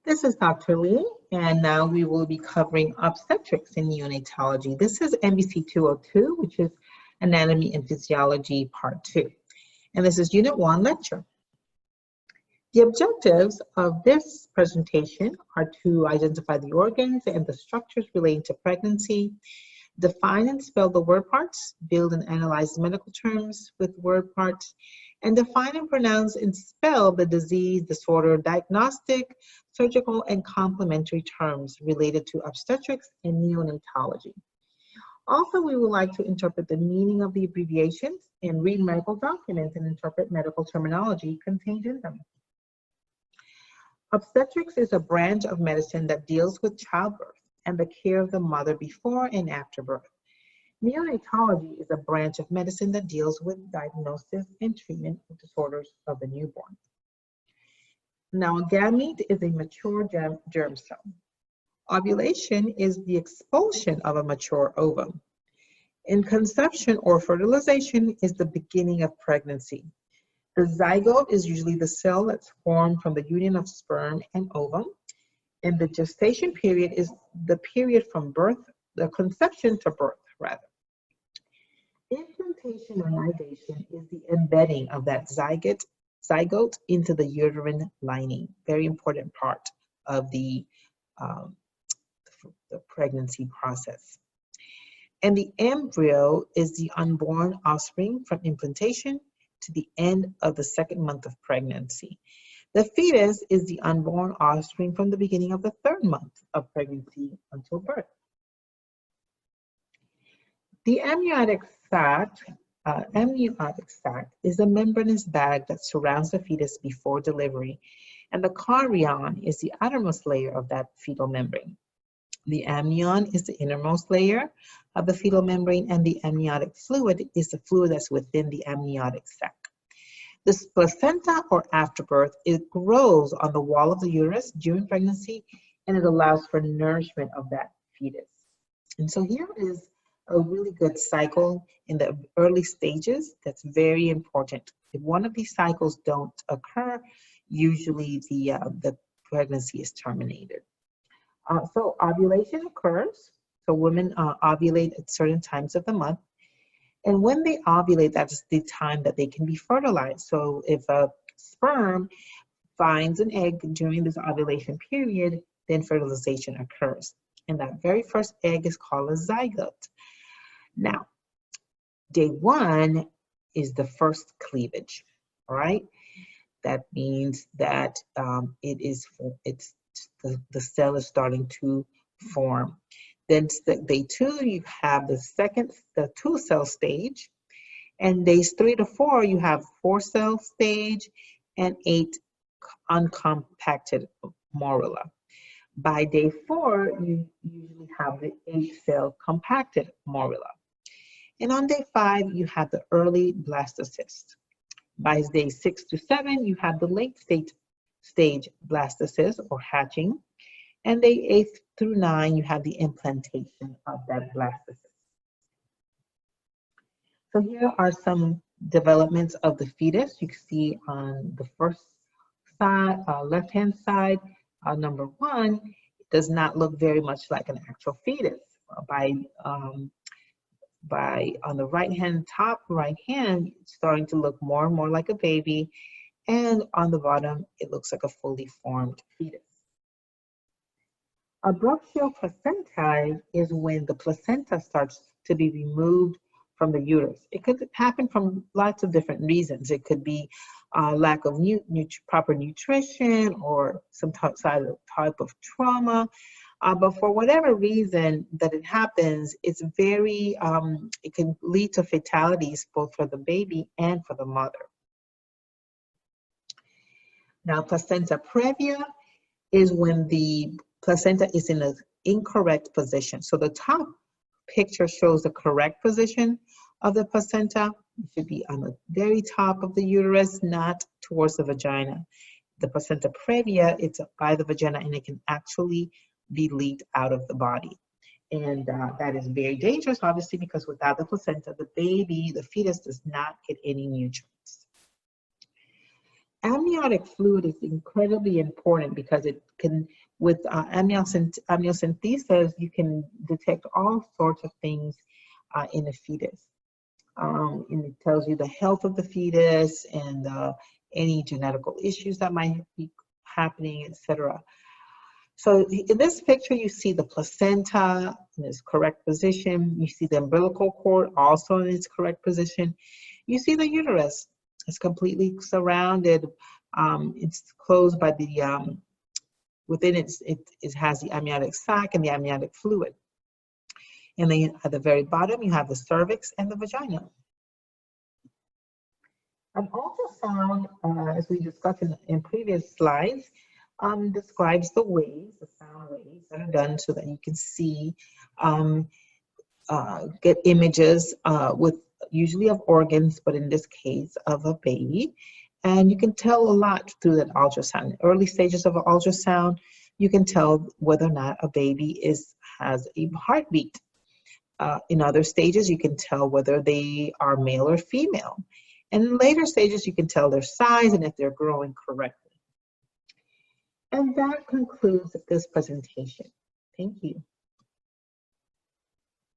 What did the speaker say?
This is Dr. Lee, and now we will be covering obstetrics and neonatology. This is MBC 202, which is Anatomy and Physiology Part 2. And this is Unit 1 lecture. The objectives of this presentation are to identify the organs and the structures relating to pregnancy, define and spell the word parts, build and analyze medical terms with word parts, and define and pronounce and spell the disease, disorder, diagnostic, surgical, and complementary terms related to obstetrics and neonatology. Also, we would like to interpret the meaning of the abbreviations and read medical documents and interpret medical terminology contained in them. Obstetrics is a branch of medicine that deals with childbirth and the care of the mother before and after birth. Neonatology is a branch of medicine that deals with diagnosis and treatment of disorders of the newborn. Now, a gamete is a mature germ cell. Ovulation is the expulsion of a mature ovum. And conception or fertilization is the beginning of pregnancy. The zygote is usually the cell that's formed from the union of sperm and ovum. And the gestation period is the period from birth, the conception to birth, rather. Implantation or nidation is the embedding of that zygote into the uterine lining. Very important part of the pregnancy process. And the embryo is the unborn offspring from implantation to the end of the second month of pregnancy. The fetus is the unborn offspring from the beginning of the third month of pregnancy until birth. The amniotic sac is a membranous bag that surrounds the fetus before delivery, and the chorion is the outermost layer of that fetal membrane. The amnion is the innermost layer of the fetal membrane, and the amniotic fluid is the fluid that's within the amniotic sac. This placenta or afterbirth, it grows on the wall of the uterus during pregnancy, and it allows for nourishment of that fetus. And so here is a really good cycle in the early stages that's very important. If one of these cycles don't occur, usually the pregnancy is terminated. So ovulation occurs. So women ovulate at certain times of the month. And when they ovulate, that's the time that they can be fertilized. So if a sperm finds an egg during this ovulation period, then fertilization occurs. And that very first egg is called a zygote. Now, day one is the first cleavage, all right? That means that the cell is starting to form. Then day two, you have the 2-cell stage. And days 3 to 4, you have 4-cell stage and 8 uncompacted morula. By day 4, you usually have the 8-cell compacted morula. And on day 5, you have the early blastocyst. By day 6 to 7, you have the late stage blastocyst or hatching. And day 8 through 9, you have the implantation of that blastocyst. So here are some developments of the fetus. You can see on the first side, left-hand side, number 1, it does not look very much like an actual fetus. On the right-hand, top right hand, it's starting to look more and more like a baby. And on the bottom, it looks like a fully formed fetus. Abruptio placentae is when the placenta starts to be removed from the uterus. It could happen from lots of different reasons. It could be lack of proper nutrition or some type of trauma. But for whatever reason that it happens, it can lead to fatalities both for the baby and for the mother. Now, placenta previa is when the placenta is in an incorrect position. So the top picture shows the correct position of the placenta. It should be on the very top of the uterus, not towards the vagina. The placenta previa, it's by the vagina, and it can actually be leaked out of the body. And that is very dangerous, obviously, because without the placenta, the fetus does not get any nutrients. Amniotic fluid is incredibly important because it can, with amniocentesis, you can detect all sorts of things in a fetus. And it tells you the health of the fetus and any genetical issues that might be happening, etc. So in this picture, you see the placenta in its correct position. You see the umbilical cord also in its correct position. You see the uterus. It's completely surrounded. It's closed by the, within it has the amniotic sac and the amniotic fluid. And then at the very bottom, you have the cervix and the vagina. An ultrasound, as we discussed in previous slides, describes the waves, the sound waves that are done so that you can see, get images with usually of organs, but in this case of a baby. And you can tell a lot through that ultrasound. Early stages of an ultrasound, you can tell whether or not a baby has a heartbeat. In other stages, you can tell whether they are male or female. And in later stages, you can tell their size and if they're growing correctly. And that concludes this presentation. Thank you.